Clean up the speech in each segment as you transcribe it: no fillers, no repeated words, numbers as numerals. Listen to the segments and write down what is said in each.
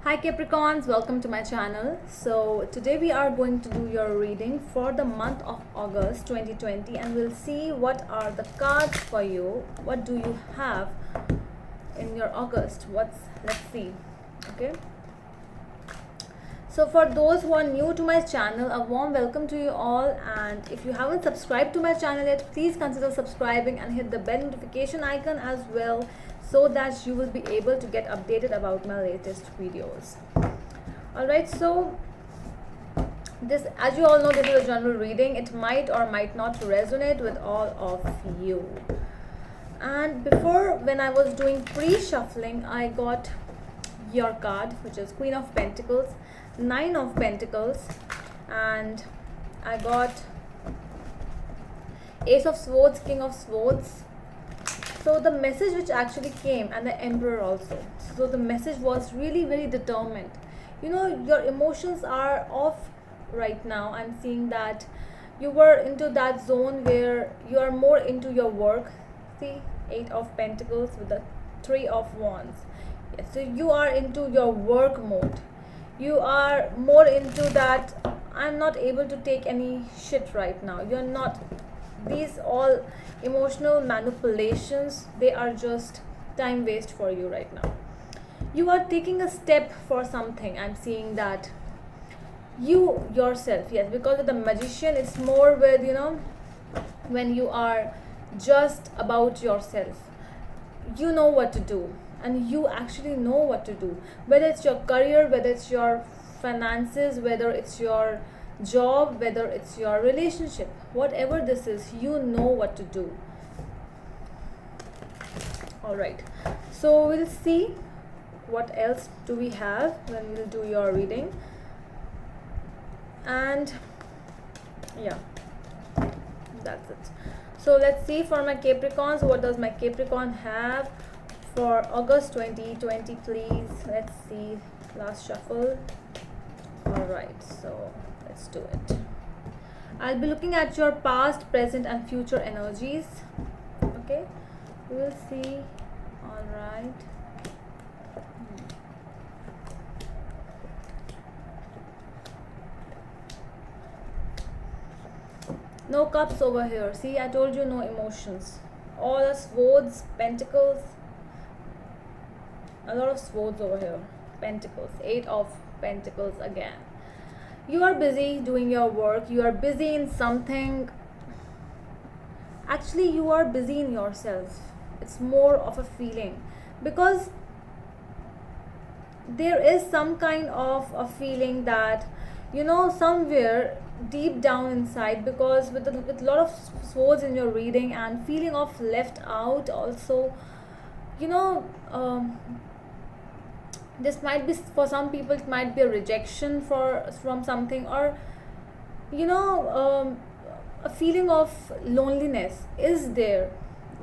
Hi Capricorns, welcome to my channel. So today we are going to do your reading for the month of August 2020 and we'll see what are the cards for you. What do you have in your August? Let's see. Okay. So for those who are new to my channel, a warm welcome to you all, and if you haven't subscribed to my channel yet, please consider subscribing and hit the bell notification icon as well, so that you will be able to get updated about my latest videos. Alright, so this, as you all know, this is a general reading. It might or might not resonate with all of you. And before, when I was doing pre-shuffling, I got your card, which is Queen of Pentacles, Nine of Pentacles, and I got Ace of Swords, King of Swords. So the message which actually came, and the Emperor also. So the message was really very determined. You know, your emotions are off right now. I'm seeing that you were into that zone where you are more into your work. See, Eight of Pentacles with the Three of Wands. Yes, so you are into your work mode. You are more into that I'm not able to take any shit right now. You're not, these all emotional manipulations, they are just time waste for you right now. You are taking a step for something. I'm seeing that you yourself, yes, because of the Magician, it's more with, you know, when you are just about yourself, you know what to do, and you actually know what to do, whether it's your career, whether it's your finances, whether it's your job, whether it's your relationship, whatever this is, you know what to do. All right, so we'll see what else do we have when we'll do your reading. And yeah, that's it. So let's see for my Capricorns, what does my Capricorn have for August 2020, please. Let's see, last shuffle. All right, so let's do it. I'll be looking at your past, present and future energies. Okay, we will see. All right. No cups over here. See, I told you, no emotions. All the swords, pentacles, a lot of swords over here. Pentacles, Eight of Pentacles again. You are busy doing your work. You are busy in something. Actually, you are busy in yourself. It's more of a feeling, because there is some kind of a feeling that, you know, somewhere deep down inside, because with a lot of swords in your reading and feeling of left out also, you know, this might be, for some people it might be a rejection from something, or you know, a feeling of loneliness is there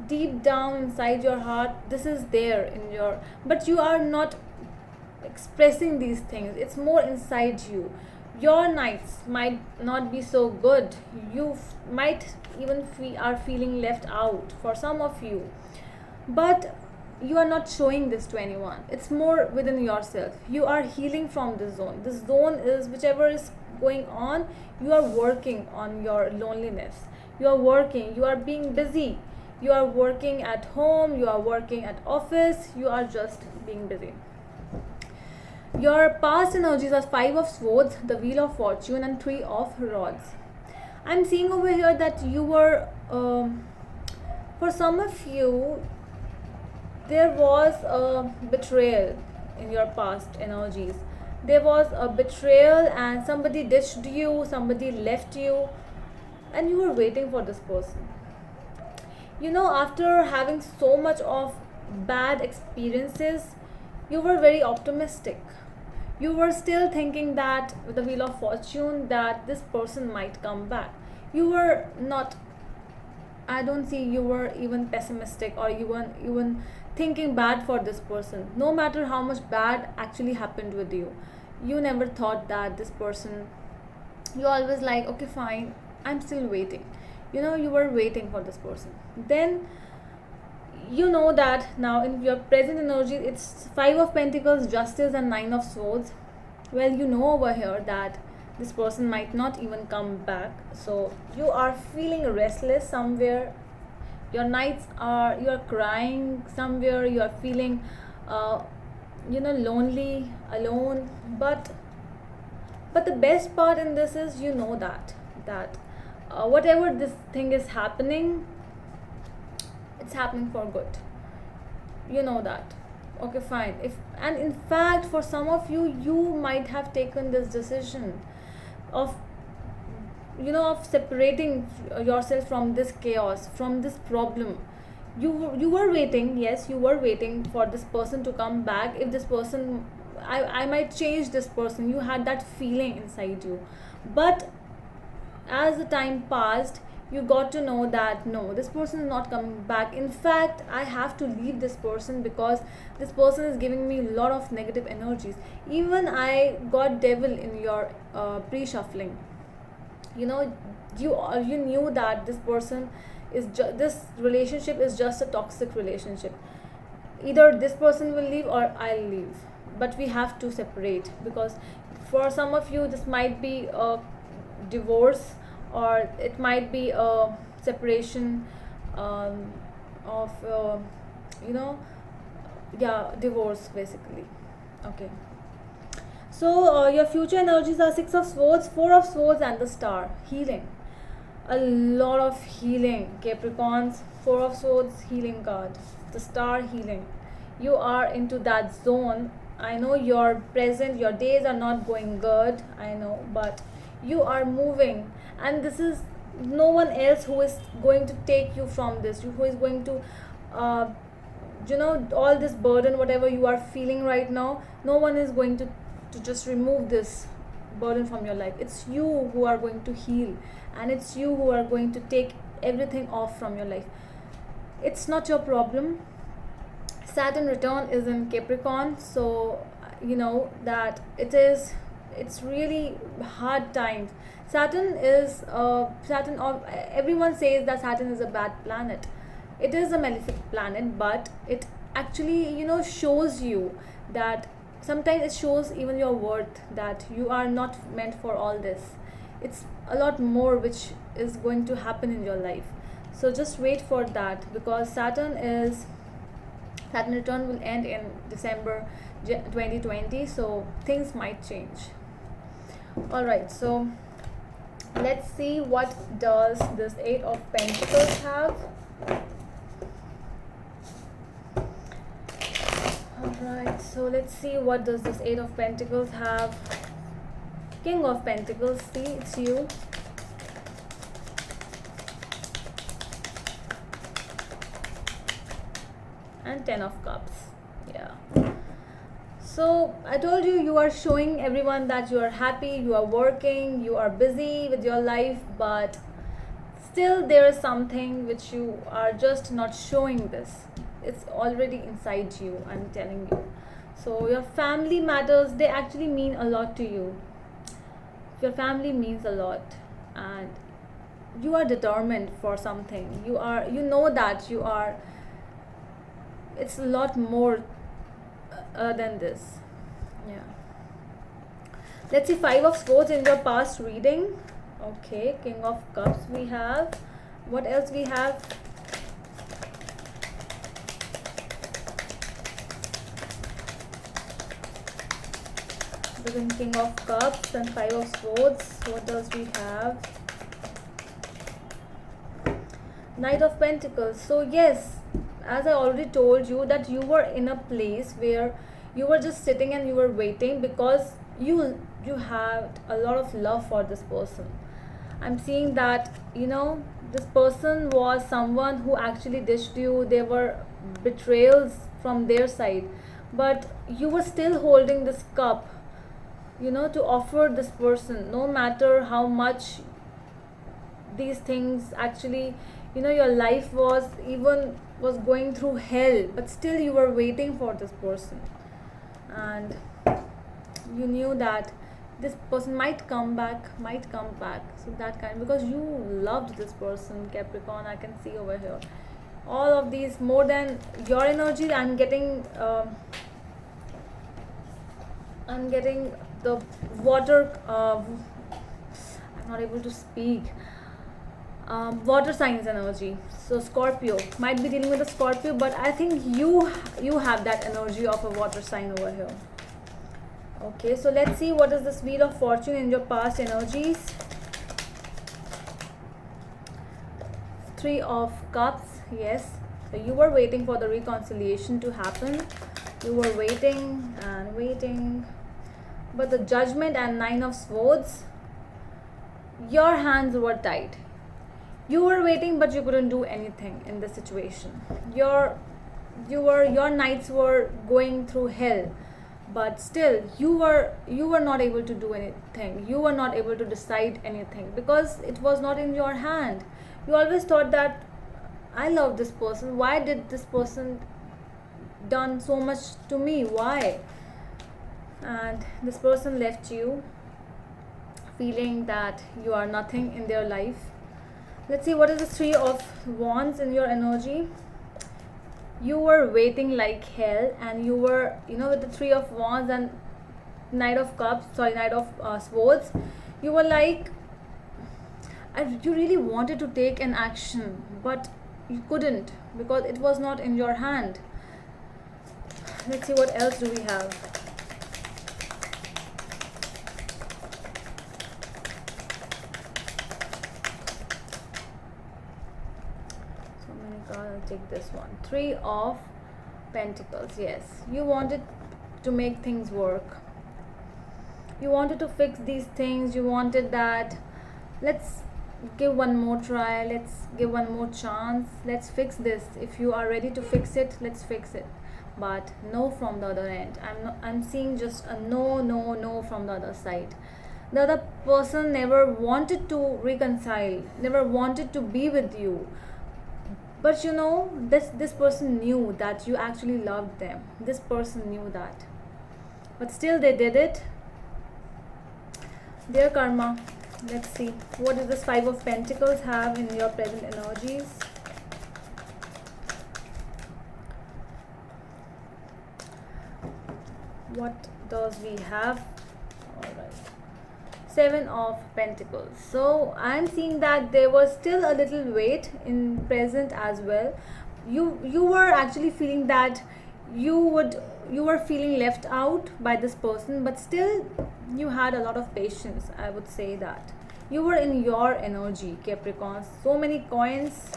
deep down inside your heart. This is there in your, but you are not expressing these things. It's more inside you. Your nights might not be so good. You might even are feeling left out for some of you, but you are not showing this to anyone. It's more within yourself. You are healing from this zone. This zone is whichever is going on. You are working on your loneliness. You are working. You are being busy. You are working at home. You are working at office. You are just being busy. Your past energies are Five of Swords, the Wheel of Fortune and Three of Rods. I'm seeing over here that you were, for some of you, there was a betrayal in your past energies. There was a betrayal and somebody ditched you, somebody left you, and you were waiting for this person. You know, after having so much of bad experiences, you were very optimistic. You were still thinking that with the Wheel of Fortune that this person might come back. You were not, I don't see you were even pessimistic, or you weren't even thinking bad for this person. No matter how much bad actually happened with you, you never thought that this person, you always like, okay fine, I'm still waiting. You know, you were waiting for this person. Then You know that now in your present energy, it's Five of Pentacles, Justice, and Nine of Swords. Well, you know over here that this person might not even come back, so you are feeling restless somewhere. Your nights are, you are crying somewhere, you are feeling lonely, alone. But the best part in this is, you know that whatever this thing is happening, it's happening for good. You know that. Okay, fine. If, and in fact, for some of you, you might have taken this decision of, of separating yourself from this chaos, from this problem. You were waiting, yes, you were waiting for this person to come back. If this person, I might change this person, you had that feeling inside you. But as the time passed, you got to know that no, this person is not coming back. In fact, I have to leave this person because this person is giving me a lot of negative energies. Even I got devil in your pre-shuffling. You knew that this person is this relationship is just a toxic relationship. Either this person will leave or I'll leave, but we have to separate. Because for some of you, this might be a divorce, or it might be a separation of divorce basically. Okay, so your future energies are Six of Swords, Four of Swords, and the Star. Healing, a lot of healing, Capricorns. Four of Swords, healing card. The Star, healing. You are into that zone. I know your days are not going good, I know, but you are moving, and this is no one else who is going to take you from this, who is going to all this burden, whatever you are feeling right now, no one is going to just remove this burden from your life. It's you who are going to heal, and it's you who are going to take everything off from your life. It's not your problem. Saturn return is in Capricorn, so you know that it's really hard times. Saturn is everyone says that Saturn is a bad planet. It is a malefic planet, but it actually shows you that sometimes it shows even your worth, that you are not meant for all this. It's a lot more which is going to happen in your life. So just wait for that, because Saturn return will end in December 2020, so things might change. All right, so let's see what does this Eight of Pentacles have. All right, so let's see what does this Eight of Pentacles have. King of Pentacles, see, it's you. And Ten of Cups. Yeah. So I told you, you are showing everyone that you are happy, you are working, you are busy with your life, but still there is something which you are just not showing this. It's already inside you, I'm telling you. So your family matters, they actually mean a lot to you. Your family means a lot, and you are determined for something. You know that you are, it's a lot more than this. Yeah. Let's see Five of Swords in your past reading. Okay, King of Cups we have. What else we have? Between King of Cups and Five of Swords, what else we have? Knight of Pentacles. So yes, as I already told you, that you were in a place where you were just sitting and you were waiting, because you had a lot of love for this person. I'm seeing that this person was someone who actually ditched you. There were betrayals from their side, but you were still holding this cup, to offer this person, no matter how much these things actually, your life was going through hell, but still you were waiting for this person, and you knew that this person might come back. So that kind, because you loved this person, Capricorn, I can see over here. all of these, more than your energy, I'm getting the water, I'm not able to speak. Water signs energy. So Scorpio might be dealing with a Scorpio, but I think you have that energy of a water sign over here. Okay, so let's see what is this Wheel of Fortune in your past energies. 3 of Cups. Yes, so you were waiting for the reconciliation to happen. You were waiting and waiting, but the Judgment and 9 of Swords, your hands were tied. You were waiting, but you couldn't do anything in this situation. Your nights were going through hell, but still you were not able to do anything. You were not able to decide anything because it was not in your hand. You always thought that, I love this person, why did this person done so much to me, why? And this person left you feeling that you are nothing in their life. Let's see what is the 3 of Wands in your energy. You were waiting like hell, and you were, with the 3 of Wands and Knight of Swords, you were like, you really wanted to take an action, but you couldn't because it was not in your hand. Let's see what else do we have. So many cards, I'll take this one. 3 of Pentacles. Yes, you wanted to make things work. You wanted to fix these things. You wanted that, let's give one more try, let's give one more chance, let's fix this. If you are ready to fix it, let's fix it. But no from the other end. I'm seeing just a no from the other side. The other person never wanted to reconcile, never wanted to be with you, but this person knew that you actually loved them. This person knew that, but still they did it. Their karma. Let's see what does this 5 of Pentacles have in your present energies. What does we have? All right, 7 of Pentacles. So I'm seeing that there was still a little weight in present as well. You were actually feeling that you were feeling left out by this person, but still you had a lot of patience. I would say that you were in your energy, Capricorn. So many coins.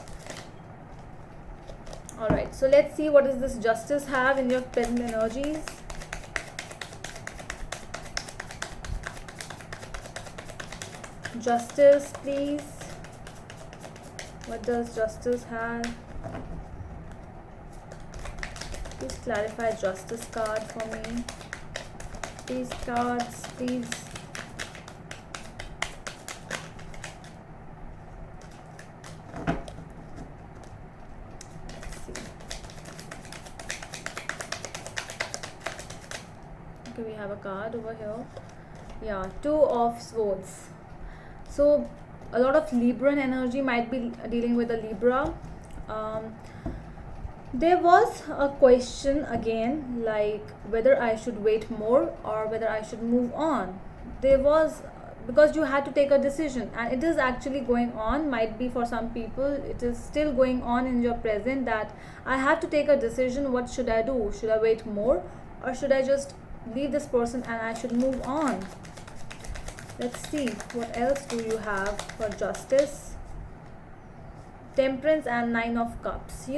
All right, so let's see what does this Justice have in your present energies. Justice, please. What does Justice have? Please clarify Justice card for me. These cards, please. Let's see. Okay, we have a card over here. Yeah, 2 of Swords. So a lot of Libran energy might be dealing with a Libra. There was a question again, like whether I should wait more or whether I should move on. There was, because you had to take a decision, and it is actually going on. Might be for some people it is still going on in your present, that I have to take a decision. What should I do? Should I wait more, or should I just leave this person and I should move on? Let's see what else do you have for Justice. Temperance and 9 of Cups.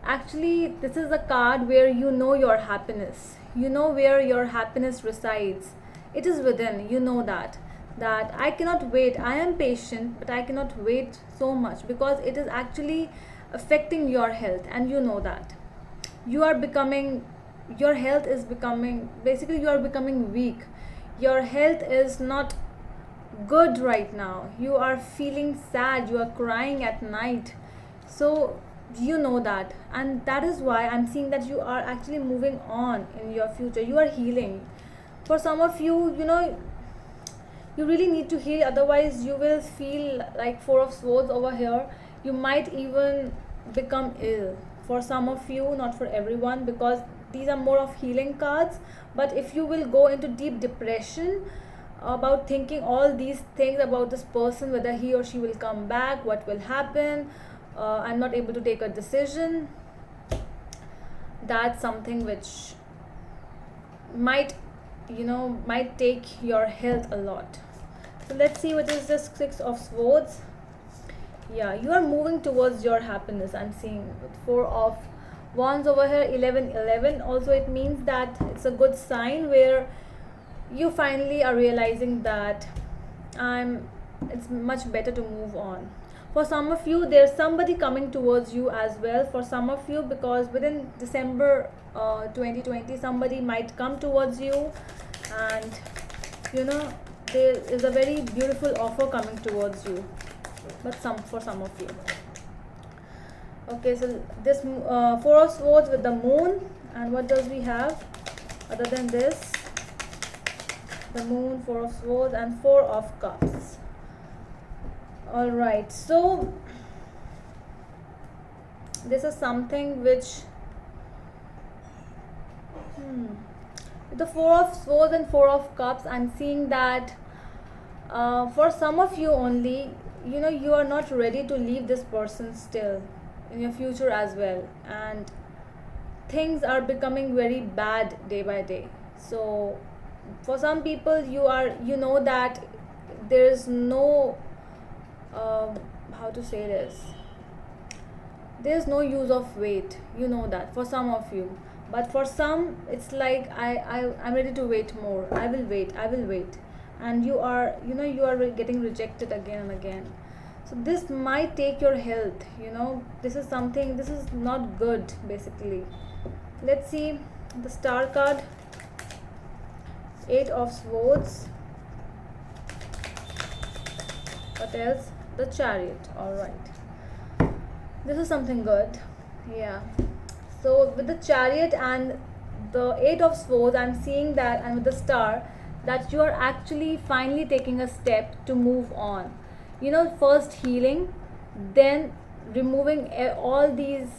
Actually, this is a card where your happiness. Where your happiness resides. It is within. That I cannot wait. I am patient, but I cannot wait so much because it is actually affecting your health, and that. Your health is becoming, basically you are becoming weak. Your health is not good right now. You are feeling sad. You are crying at night. So that, and that is why I'm seeing that you are actually moving on in your future. You are healing. For some of you, you really need to heal, otherwise you will feel like 4 of Swords over here. You might even become ill. For some of you, not for everyone, because these are more of healing cards. But if you will go into deep depression about thinking all these things about this person, whether he or she will come back, what will happen, I'm not able to take a decision, that's something which might might take your health a lot. So let's see what is this Six of Swords. Yeah, you are moving towards your happiness. I'm seeing with Four of Wands over here, 1111. Also, it means that it's a good sign where you finally are realizing that it's much better to move on. For some of you, there's somebody coming towards you as well. For some of you, because within December 2020, somebody might come towards you, and there is a very beautiful offer coming towards you. But for some of you. Okay, so this Four of Swords with the Moon, and what does we have other than this? The Moon, Four of Swords, and Four of Cups. All right, so this is something which with the Four of Swords and Four of Cups, I'm seeing that for some of you only, you are not ready to leave this person still in your future as well, and things are becoming very bad day by day. So for some people, you know that there is no how to say this, there's no use of wait, that for some of you. But for some, it's like I'm ready to wait more. I will wait, and you are getting rejected again and again. So this might take your health. This is not good basically. Let's see the Star card, Eight of Swords. What else? The Chariot. All right, this is something good. Yeah, so with the Chariot and the Eight of Swords, I'm seeing that, and with the Star, that you are actually finally taking a step to move on. First healing, then removing all these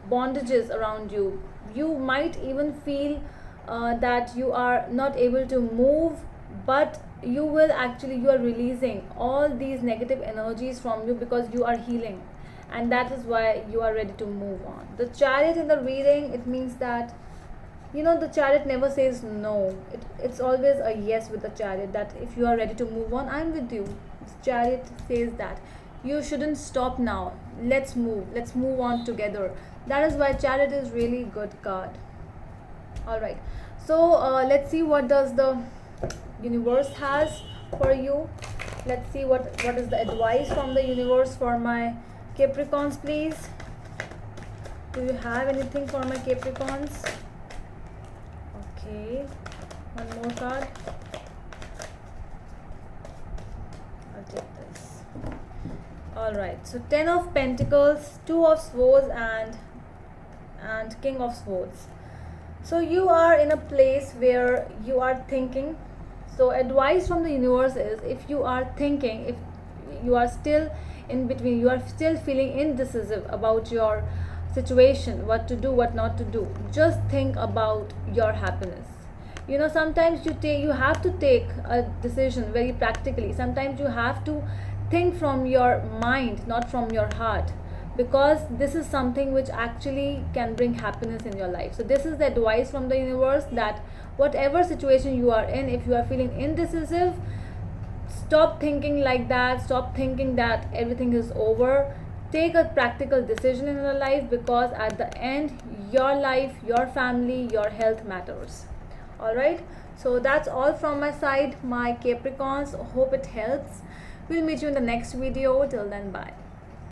bondages around you. You might even feel that you are not able to move, but you are releasing all these negative energies from you because you are healing, and that is why you are ready to move on. The Chariot in the reading, it means that the Chariot never says no. It's always a yes with the Chariot, that if you are ready to move on, I'm with you. The Chariot says that you shouldn't stop now. Let's move on together. That is why Chariot is really good card. All right, so let's see what does the universe has for you. Let's see what is the advice from the universe for my Capricorns, please. Do you have anything for my Capricorns? Okay, one more card. I'll take this. All right, so 10 of Pentacles, 2 of Swords, and King of Swords. So you are in a place where you are thinking. So advice from the universe is, if you are thinking, if you are still in between, you are still feeling indecisive about your situation, what to do, what not to do, just think about your happiness. Sometimes you have to take a decision very practically. Sometimes you have to think from your mind, not from your heart, because this is something which actually can bring happiness in your life. So this is the advice from the universe, that whatever situation you are in, if you are feeling indecisive, stop thinking like that. Stop thinking that everything is over. Take a practical decision in your life, because at the end, your life, your family, your health matters. All right, so that's all from my side, my Capricorns. Hope it helps. We'll meet you in the next video. Till then, bye.